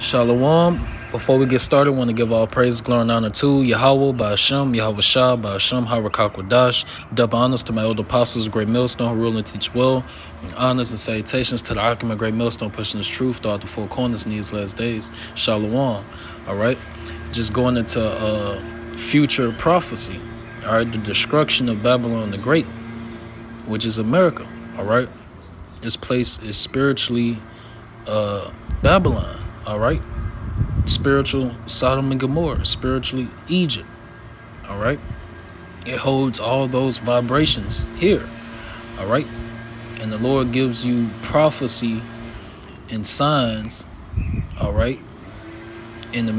Shalom. Before we get started, I want to give all praise, glory, and honor to Yahweh, Ba'ashem, Yahweh Shah, Ba'ashem, Harakak double honors to my elder apostles, Great Millstone, who rule and teach well, and honors and salutations to the Akim and Great Millstone, pushing this truth throughout the four corners in these last days. Shalom. All right. Just going into future prophecy. All right. The destruction of Babylon the Great, which is America. All right. This place is spiritually Babylon. All right. Spiritual Sodom and Gomorrah, spiritually Egypt. All right. It holds all those vibrations here. All right. And the Lord gives you prophecy and signs. All right. And the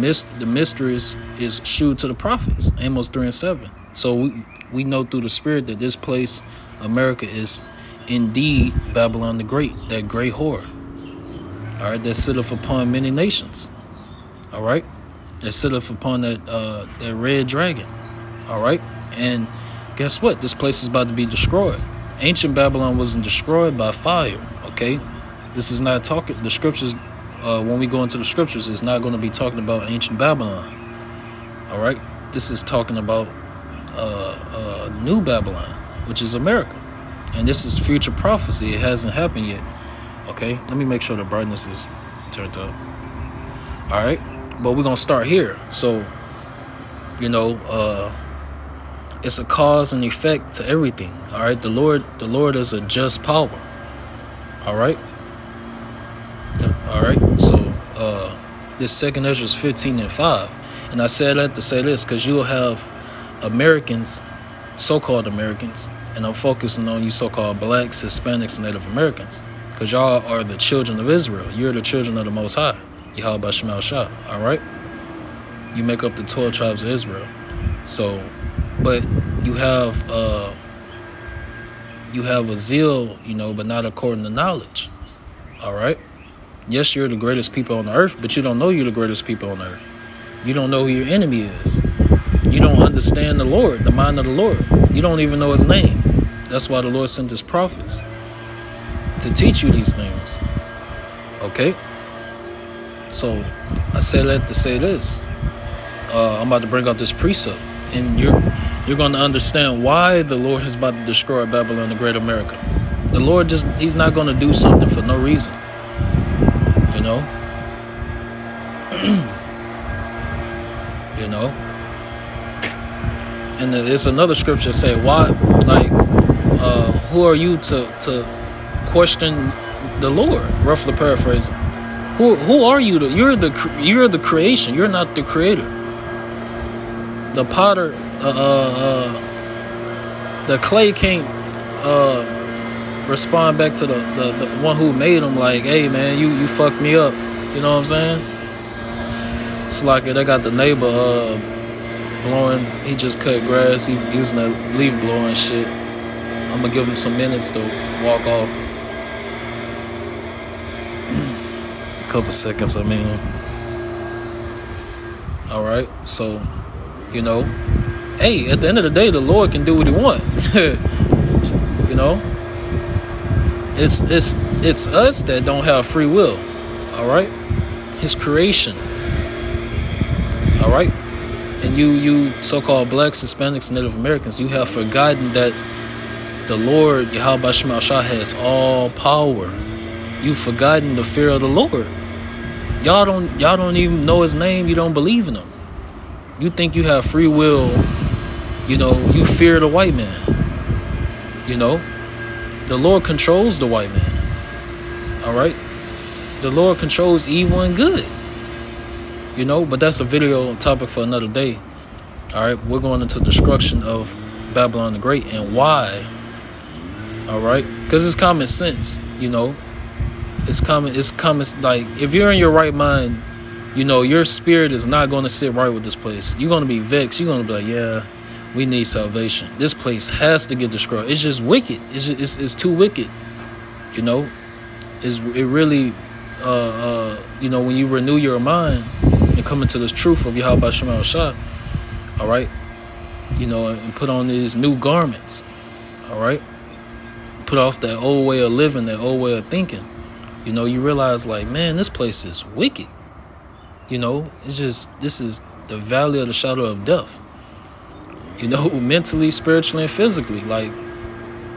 mysteries is shewed to the prophets. Amos 3:7. So we know through the Spirit that this place, America, is indeed Babylon the Great, that great whore. All right. That sitteth upon many nations. All right, that sitteth upon that red dragon. All right, and guess what? This place is about to be destroyed. Ancient Babylon wasn't destroyed by fire. Okay, this is not talking. The scriptures, when we go into the scriptures, it's not going to be talking about ancient Babylon. All right, this is talking about New Babylon, which is America, and this is future prophecy. It hasn't happened yet. Okay, let me make sure the brightness is turned up. All right. But we're going to start here. So, it's a cause and effect to everything. All right. The Lord is a just power. All right. All right. So, this 2 Ezra 15:5. And I said that to say this because you'll have Americans, so-called Americans, and I'm focusing on you so-called blacks, Hispanics, and Native Americans, because y'all are the children of Israel. You're the children of the Most High. Yahweh Shema Shah, all right? You make up the 12 tribes of Israel. So, but you have a zeal, but not according to knowledge, all right? Yes, you're the greatest people on the earth, but you don't know you're the greatest people on earth. You don't know who your enemy is. You don't understand the Lord, the mind of the Lord. You don't even know his name. That's why the Lord sent his prophets to teach you these things, okay? So I say that to say this. I'm about to bring out this precept, and you're going to understand why the Lord is about to destroy Babylon, the Great America. The Lord he's not going to do something for no reason. And there's another scripture say, why, who are you to question the Lord? Roughly paraphrasing. Who are you? You're the creation. You're not the creator. The potter, the clay can't respond back to the one who made him. Like, hey man, you fucked me up. You know what I'm saying? It's like they got the neighbor blowing. He just cut grass. He using that leaf blower and shit. I'm gonna give him some minutes to walk off. Couple seconds, all right. So, hey, at the end of the day, the Lord can do what he wants. It's us that don't have free will. All right, his creation. All right, and you so-called blacks, Hispanics, Native Americans, you have forgotten that the Lord Yahweh Shema Shah has all power. You've forgotten the fear of the Lord. Y'all don't even know his name. You don't believe in him. You think you have free will. You fear the white man. The Lord controls the white man. All right. The Lord controls evil and good. But that's a video topic for another day. All right. We're going into destruction of Babylon the Great and why. All right. Because it's common sense. It's coming. Like, if you're in your right mind, your spirit is not going to sit right with this place. You're going to be vexed. You're going to be like, yeah, we need salvation. This place has to get destroyed. It's just wicked. It's too wicked. It really, when you renew your mind and come into this truth of Yahweh Shema Shah, all right, and put on these new garments, all right, put off that old way of living, that old way of thinking. You realize, like, man, this place is wicked. You know, it's just, this is the valley of the shadow of death. You know, mentally, spiritually, and physically. Like,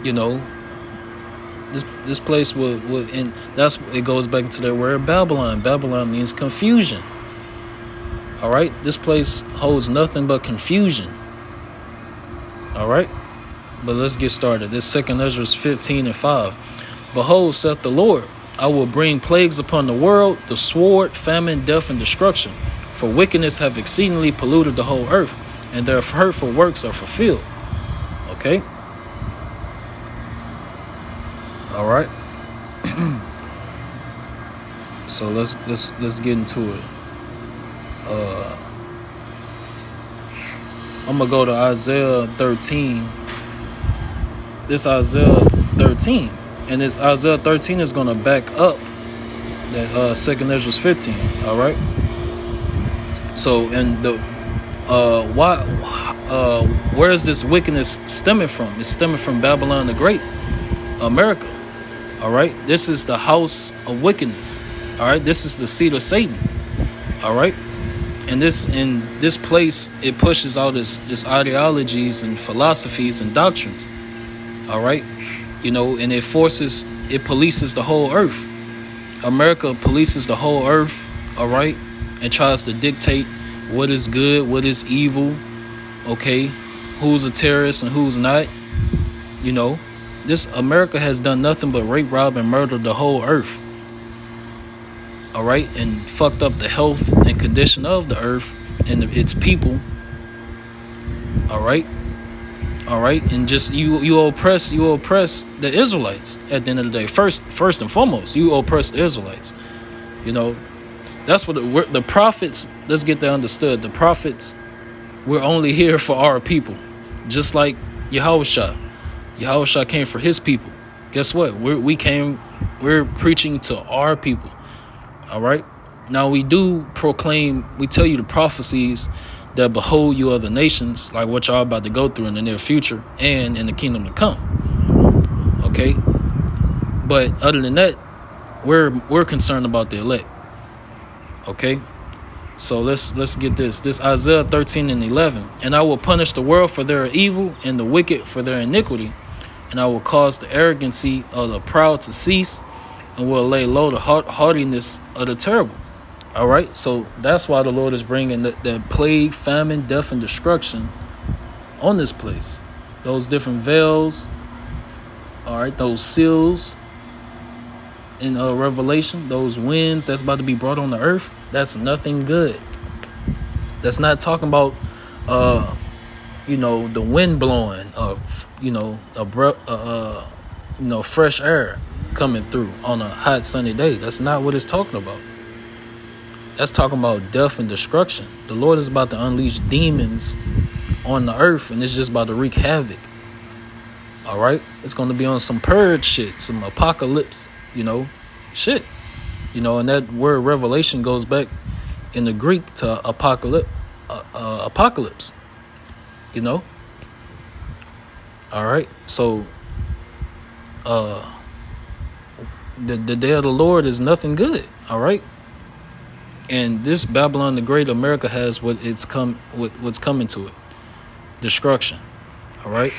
you know, this place would, and that's, it goes back to the word Babylon. Babylon means confusion. All right, this place holds nothing but confusion. All right, but let's get started. This 2 Ezra 15:5. Behold, saith the Lord, I will bring plagues upon the world, the sword, famine, death, and destruction. For wickedness have exceedingly polluted the whole earth, and their hurtful works are fulfilled. Okay. All right. So let's get into it. I'm gonna go to Isaiah 13. This Isaiah 13, and this Isaiah 13 is gonna back up that 2 Ezra 15. All right. So, and the where is this wickedness stemming from? It's stemming from Babylon the Great, America. All right. This is the house of wickedness. All right. This is the seat of Satan. All right. And this place, it pushes all this ideologies and philosophies and doctrines. All right. You know, and it polices the whole earth. America polices the whole earth. All right. And tries to dictate what is good, what is evil. Okay. Who's a terrorist and who's not. You know, this America has done nothing but rape, rob, and murder the whole earth. All right, and fucked up the health and condition of the earth and its people. All right, and just you oppress the Israelites at the end of the day. First and foremost, you oppress the Israelites. You know, that's what the prophets. Let's get that understood. The prophets, we're only here for our people, just like Yahushua. Yahushua came for his people. Guess what? We're preaching to our people. All right. Now we do proclaim, we tell you the prophecies that behold you other nations, like what y'all about to go through in the near future and in the kingdom to come. Okay. But other than that, we're concerned about the elect. Okay. So let's get this. This Isaiah 13:11. And I will punish the world for their evil and the wicked for their iniquity. And I will cause the arrogancy of the proud to cease, and will lay low the haughtiness of the terrible. All right. So that's why the Lord is bringing the plague, famine, death, and destruction on this place. Those different veils. All right. Those seals in Revelation, those winds that's about to be brought on the earth. That's nothing good. That's not talking about, the wind blowing, fresh air coming through on a hot sunny day. That's not what it's talking about. That's talking about death and destruction. The Lord is about to unleash demons on the earth, and it's just about to wreak havoc. All right, it's going to be on some purge shit, some apocalypse, shit. And that word revelation goes back in the Greek to apocalypse. All right, so the day of the Lord is nothing good. All right. And this Babylon the Great, America has what's coming to it. Destruction. All right.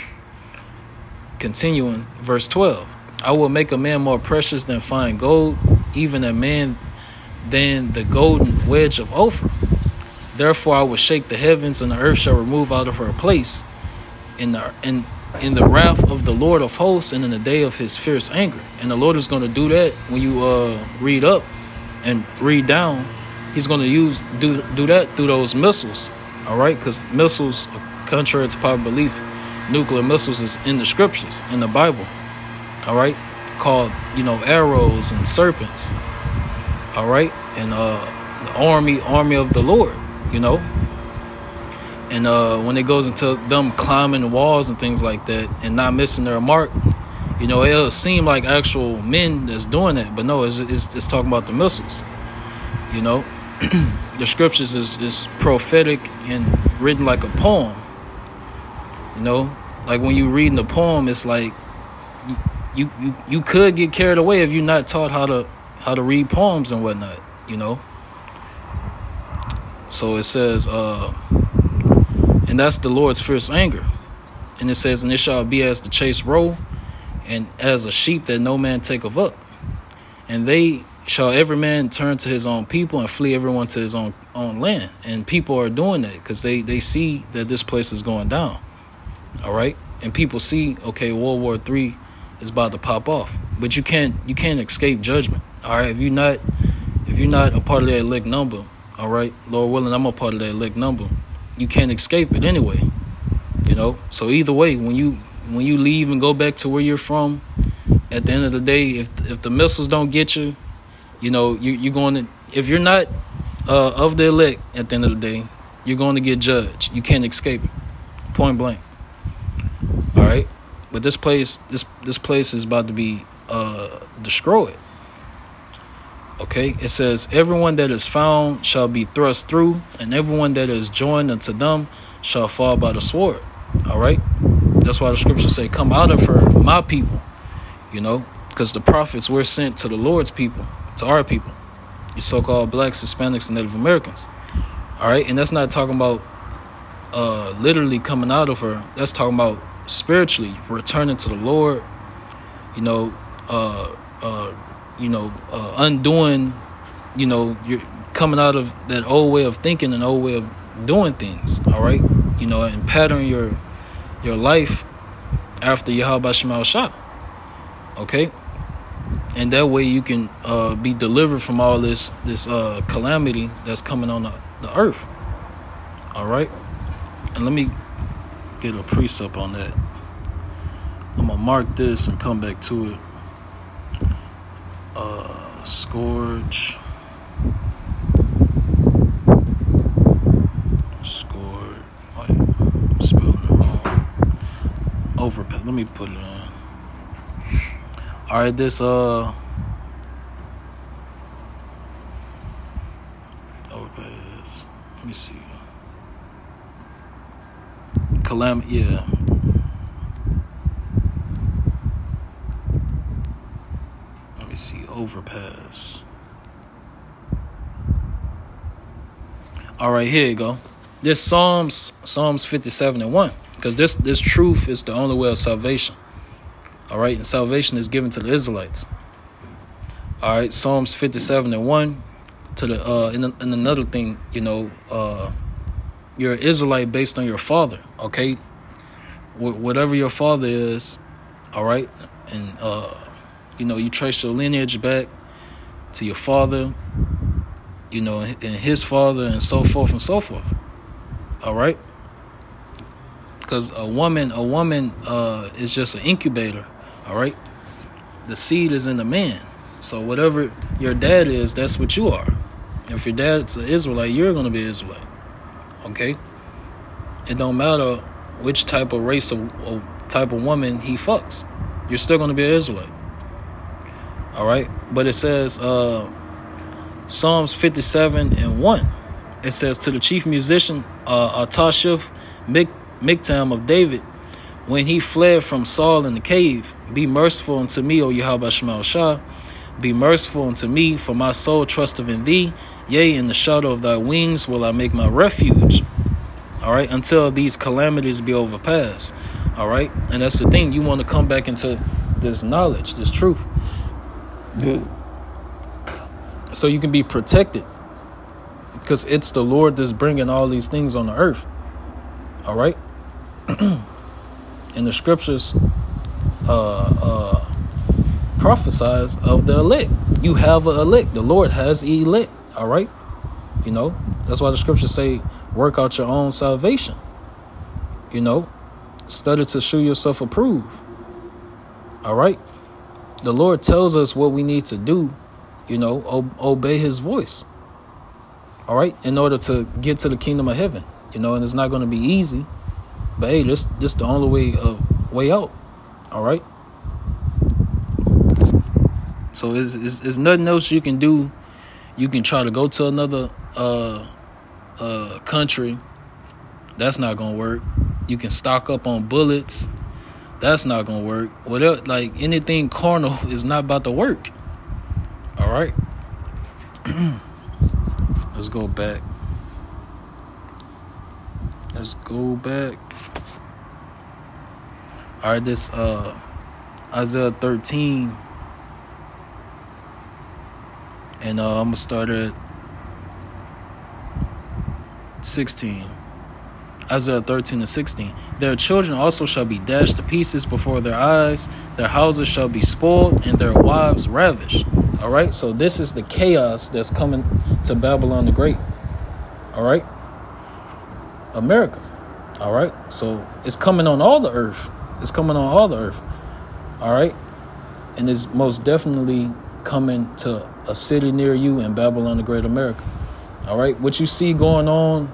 Continuing, verse 12. I will make a man more precious than fine gold, even a man than the golden wedge of Ophir. Therefore I will shake the heavens, and the earth shall remove out of her place in the wrath of the Lord of hosts, and in the day of his fierce anger. And the Lord is going to do that when you read up and read down. He's going to do that through those missiles. All right, because missiles, contrary to popular belief, nuclear missiles is in the scriptures, in the Bible. All right, called arrows and serpents. All right, and the army of the Lord. And when it goes into them climbing walls and things like that and not missing their mark, it'll seem like actual men that's doing that, but no, it's talking about the missiles. The scriptures is prophetic and written like a poem. Like when you reading the poem, it's like you could get carried away if you're not taught how to read poems and whatnot. So it says, and that's the Lord's fierce anger. And it says, and it shall be as the chase roe, and as a sheep that no man taketh up. And they shall every man turn to his own people and flee everyone to his own land. And people are doing that because they see that this place is going down. All right. And people see, okay, World War III is about to pop off. But you can't escape judgment. All right. If you're not a part of that elect number, all right, Lord willing, I'm a part of that elect number. You can't escape it anyway. You know, so either way, when you leave and go back to where you're from, at the end of the day, if the missiles don't get you, you know, you're going to, if you're not of the elect at the end of the day, you're going to get judged. You can't escape it. Point blank. All right. But this place is about to be destroyed. Okay. It says, everyone that is found shall be thrust through, and everyone that is joined unto them shall fall by the sword. All right. That's why the scriptures say, come out of her, my people, you know, because the prophets were sent to the Lord's people, to our people, you so-called blacks, Hispanics, and Native Americans. All right. And that's not talking about literally coming out of her. That's talking about spiritually returning to the Lord, you know, undoing, you know, you're coming out of that old way of thinking and old way of doing things. All right. You know, and pattern your life after Yahweh Shema Shah. Okay. And that way you can be delivered from all this calamity that's coming on the earth. All right. And let me get a precept on that. I'm going to mark this and come back to it. Scourge. Wait, I'm spelling it wrong. Overpass. Let me put it on. All right, this overpass. Let me see. Calamity. Yeah. Let me see. Overpass. All right, here you go. This Psalms 57:1, because this truth is the only way of salvation. All right, and salvation is given to the Israelites. All right, Psalms 57:1 to the and another thing, you know, you're an Israelite based on your father. Okay, whatever your father is, all right, and you know, you trace your lineage back to your father, you know, and his father, and so forth and so forth. All right, because a woman is just an incubator. All right, the seed is in the man. So whatever your dad is, that's what you are. If your dad's an Israelite, you're going to be an Israelite. Okay, it don't matter which type of race or type of woman he fucks, you're still going to be an Israelite. All right, but it says Psalms 57:1. It says, to the chief musician Atashif Miktam of David, when he fled from Saul in the cave, be merciful unto me, O Yahweh Shema Shah. Be merciful unto me, for my soul trusteth in thee. Yea, in the shadow of thy wings will I make my refuge. All right, until these calamities be overpassed. All right, and that's the thing. You want to come back into this knowledge, this truth, so you can be protected, because it's the Lord that's bringing all these things on the earth. All right. And the scriptures prophesies of the elect. You have an elect. The Lord has elect. All right. You know, that's why the scriptures say, work out your own salvation. You know, study to show yourself approved. All right. The Lord tells us what we need to do, you know, obey his voice. All right. In order to get to the kingdom of heaven, you know, and it's not going to be easy. But hey, this the only way out. All right. So it's nothing else you can do. You can try to go to another country. That's not gonna work. You can stock up on bullets. That's not gonna work. Whatever, like anything carnal is not about to work. All right. Let's go back. Let's go back. All right, this Isaiah 13, and I'm gonna start at 16. Isaiah 13 and 16. Their children also shall be dashed to pieces before their eyes. Their houses shall be spoiled, and their wives ravished. All right, so this is the chaos that's coming to Babylon the Great. All right, America. All right, so it's coming on all the earth. It's coming on all the earth. All right, and it's most definitely coming to a city near you in Babylon the Great, America. All right, what you see going on,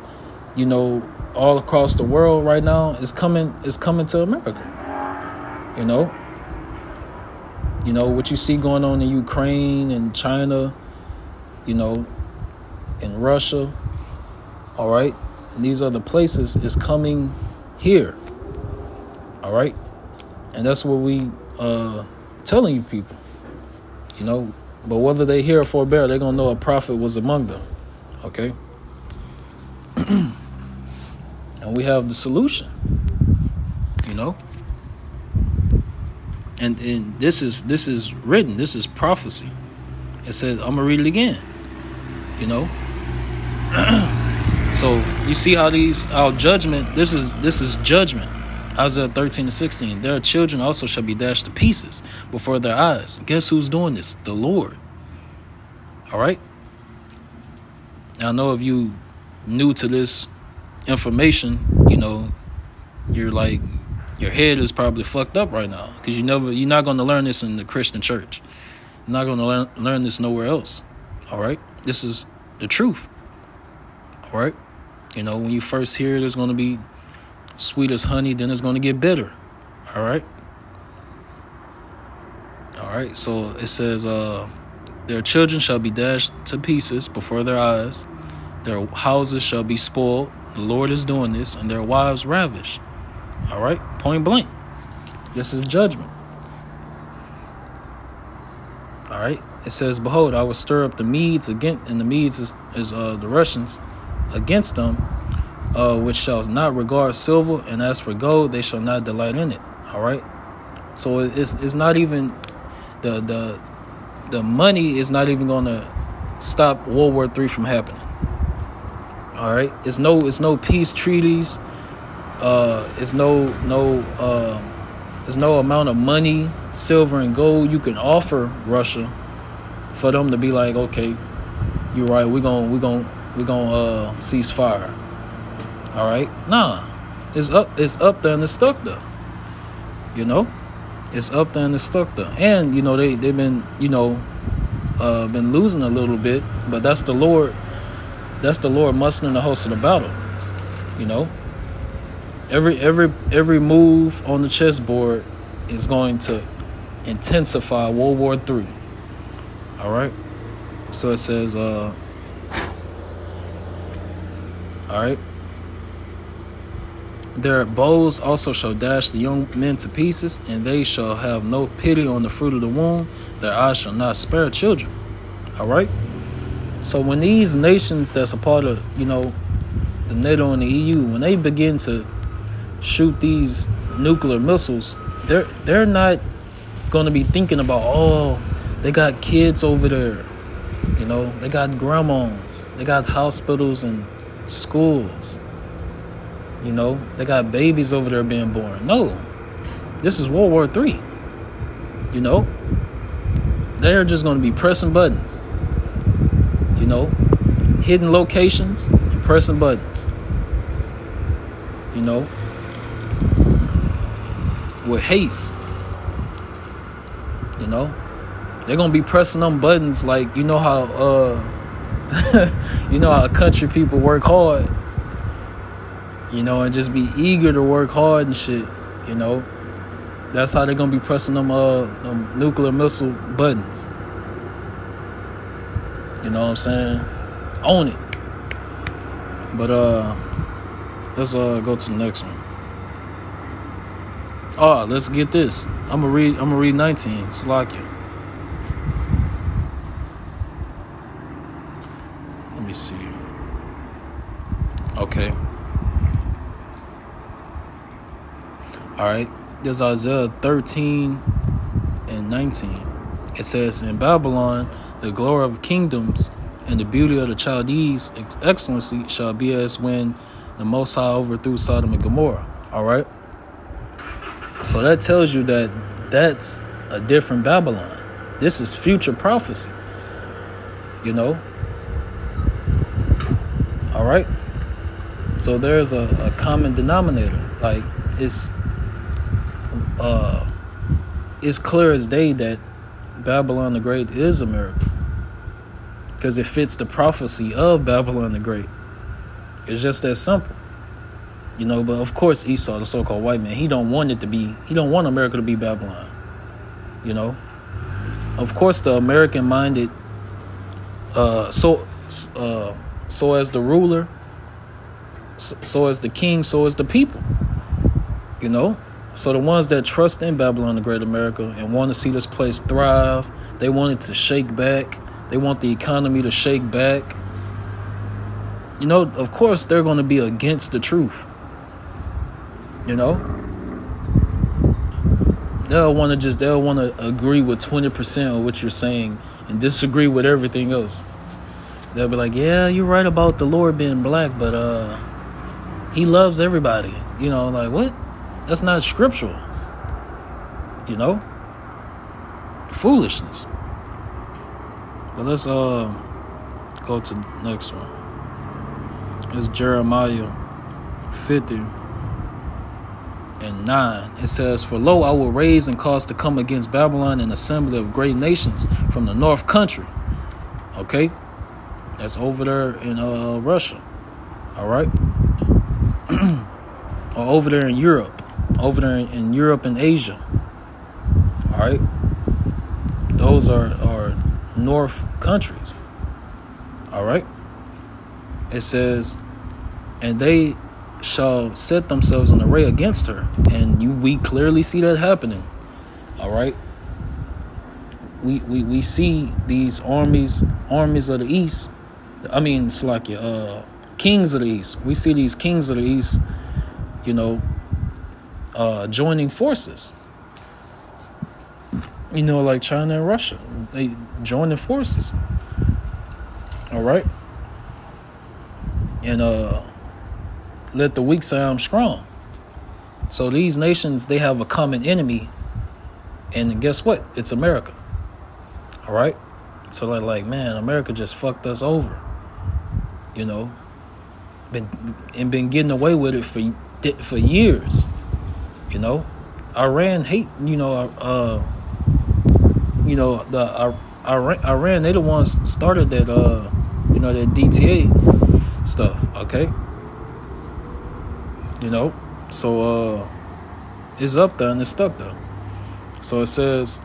you know, all across the world right now is coming to America. You know what you see going on in Ukraine and China, you know, in Russia. All right, and these other places is coming here. All right, and that's what we telling you people, you know. But whether they hear or forbear, they're gonna know a prophet was among them. Okay. And we have the solution, you know. And this is written. This is prophecy. It says, I'm gonna read it again. You know. So you see how judgment. This is judgment. Isaiah 13 and 16. Their children also shall be dashed to pieces before their eyes. Guess who's doing this? The Lord. All right. Now, I know if you new to this information, you know, you're like, your head is probably fucked up right now, because you're not going to learn this in the Christian church. You're not going to learn this nowhere else. All right. This is the truth. All right. You know, when you first hear it, it's going to be sweet as honey, then it's going to get bitter. All right. All right. So it says, their children shall be dashed to pieces before their eyes. Their houses shall be spoiled. The Lord is doing this, and their wives ravished. All right. Point blank. This is judgment. All right. It says, behold, I will stir up the Medes again, and the Medes is the Russians, against them, which shall not regard silver, and as for gold, they shall not delight in it. All right. So it's not even the money is not even going to stop World War III from happening. All right. It's no peace treaties. There's no amount of money, silver and gold you can offer Russia for them to be like, okay, you're right. We're gonna cease fire. All right. Nah, it's up there and it's stuck there. You know, it's up there and it's stuck there. And you know they've been been losing a little bit, but that's the Lord. That's the Lord mustering the host of the battle. You know, every move on the chessboard is going to intensify World War III. All right. So it says, all right. Their bows also shall dash the young men to pieces, and they shall have no pity on the fruit of the womb. Their eyes shall not spare children. All right. So when these nations that's a part of, the NATO and the EU, when they begin to shoot these nuclear missiles, they're not going to be thinking about, oh, they got kids over there. They got grandmas. They got hospitals and schools. They got babies over there being born. No, this is World War III. They're just going to be pressing buttons. Hidden locations and pressing buttons. With haste. They're going to be pressing them buttons like, how how country people work hard. And just be eager to work hard and shit. That's how they're going to be pressing them nuclear missile buttons. You know what I'm saying? Own it. But let's go to the next one. Let's get this. I'm gonna read 19. Salakia. Let me see. Okay. All right. There's Isaiah 13 and 19. It says, in Babylon, the glory of kingdoms and the beauty of the Chaldees' excellency shall be as when the Most High overthrew Sodom and Gomorrah. All right. So that tells you that that's a different Babylon. This is future prophecy. You know? All right. So there's a common denominator. Like it's clear as day that Babylon the Great is America, because it fits the prophecy of Babylon the Great. It's just that simple, you know. But of course, Esau, the so-called white man, he don't want America to be Babylon, you know. Of course, the American-minded, so as the ruler, so as the king, so as the people, you know. So the ones that trust in Babylon the Great America and want to see this place thrive, they want it to shake back. They want the economy to shake back. You know, of course, they're going to be against the truth. You know, they'll want to agree with 20% of what you're saying and disagree with everything else. They'll be like, yeah, you're right about the Lord being black, but he loves everybody. You know, like, what? That's not scriptural. You know? Foolishness. But let's go to the next one. It's Jeremiah 50 and 9. It says, for lo, I will raise and cause to come against Babylon an assembly of great nations from the north country. Okay? That's over there in Russia. All right? Or over there in Europe. Over there in Europe and Asia. All right? Those are north countries. All right? It says, and they shall set themselves in array against her. And we clearly see that happening. All right? We see these armies of the east. I mean, it's like kings of the east. We see these kings of the east, you know, joining forces. You know, like China and Russia. They joining forces. All right? And let the weak say I'm strong. So these nations, they have a common enemy. And guess what? It's America. All right? So they're like, man, America just fucked us over. You know? Been getting away with it for years. You know? Iran hate, Iran, they the ones started that, that DTA stuff, okay? You know? So, it's up there and it's stuck there. So it says,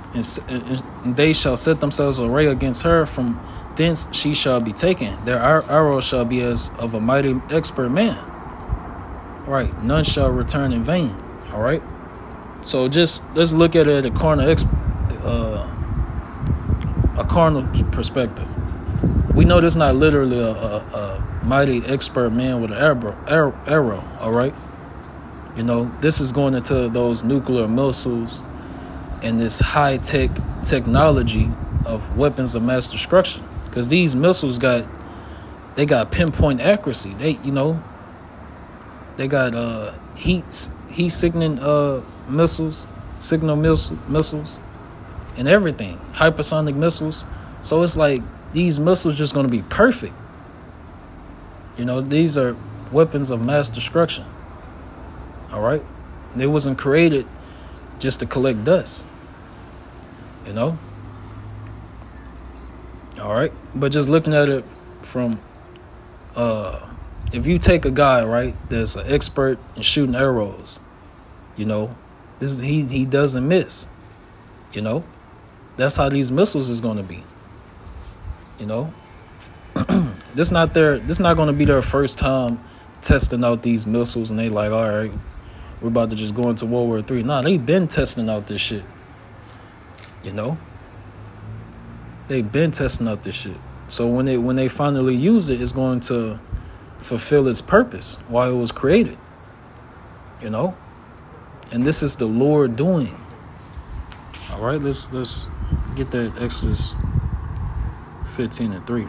and they shall set themselves array against her, from thence she shall be taken. Their arrow shall be as of a mighty expert man. Right, none shall return in vain. All right, so just let's look at it at a carnal perspective. We know this is not literally a mighty expert man with an arrow. All right, you know, this is going into those nuclear missiles and this high-tech technology of weapons of mass destruction, because these missiles got pinpoint accuracy. They got heat-sickening missiles, missiles, and everything. Hypersonic missiles. So it's like these missiles just going to be perfect. You know, these are weapons of mass destruction. All right? They wasn't created just to collect dust. You know? All right? But just looking at it from if you take a guy, right, that's an expert in shooting arrows, you know, he doesn't miss. You know? That's how these missiles is going to be. You know? This not going to be their first time testing out these missiles, and they like, all right, we're about to just go into World War III. Nah, they've been testing out this shit. You know? They've been testing out this shit. So when they finally use it, it's going to fulfill its purpose while it was created. You know? And this is the Lord doing. All right, let's get that Exodus 15:3.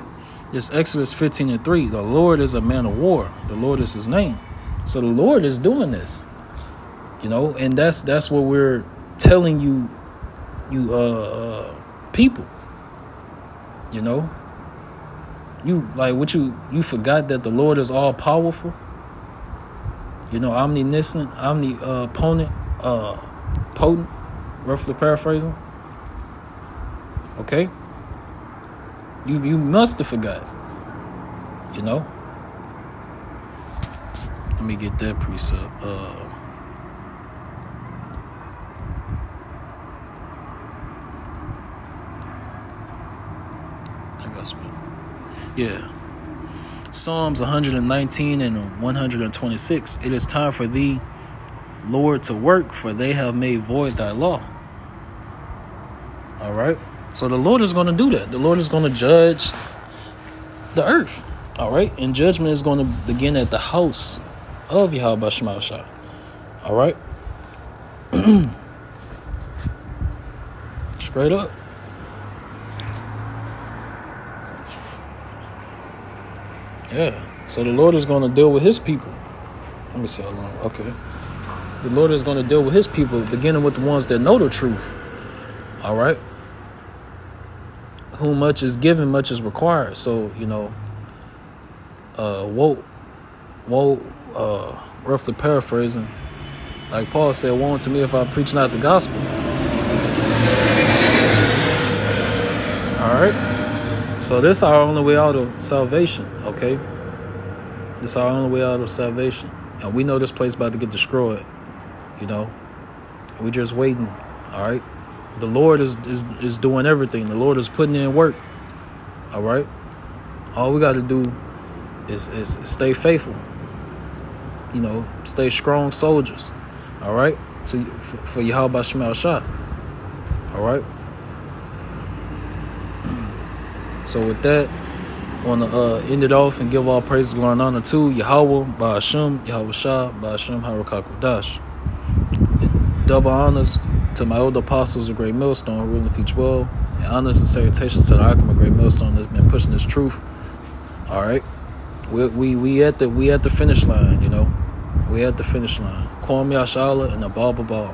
This Exodus 15:3, the Lord is a man of war. The Lord is his name. So the Lord is doing this. You know, and that's what we're telling you people. You know? You forgot that the Lord is all powerful. You know, omniscient, potent, roughly paraphrasing. Okay? You must have forgot. You know? Let me get that precept. Yeah. Psalms 119 and 126. It is time for thee, Lord, to work, for they have made void thy law. All right. So the Lord is going to do that. The Lord is going to judge the earth. All right. And judgment is going to begin at the house of Yahweh Shema Shah. All right. Straight up. Yeah. So the Lord is going to deal with his people. Let me see how long. Okay. The Lord is going to deal with his people, beginning with the ones that know the truth. All right. Whom much is given, much is required. So, you know, roughly paraphrasing, like Paul said, woe unto me if I preach not the gospel. All right. So this is our only way out of salvation, okay? This is our only way out of salvation. And we know this place about to get destroyed, you know? We're just waiting, all right? The Lord is doing everything. The Lord is putting in work, all right? All we got to do is stay faithful, you know, stay strong soldiers, all right? For Yahweh Shema Shah, all right? So with that, I want to end it off and give all praise, glory, and honor to Yahweh, Ba'ashem, Yahweh Shah, Ba'ashem, Harakak. Double honors to my older apostles of Great Millstone who rule and teach well, and honors and salutations to the Akim of Great Millstone that's been pushing this truth. All right, we at the finish line, you know. We at the finish line. Kwame Ashala and the Ball.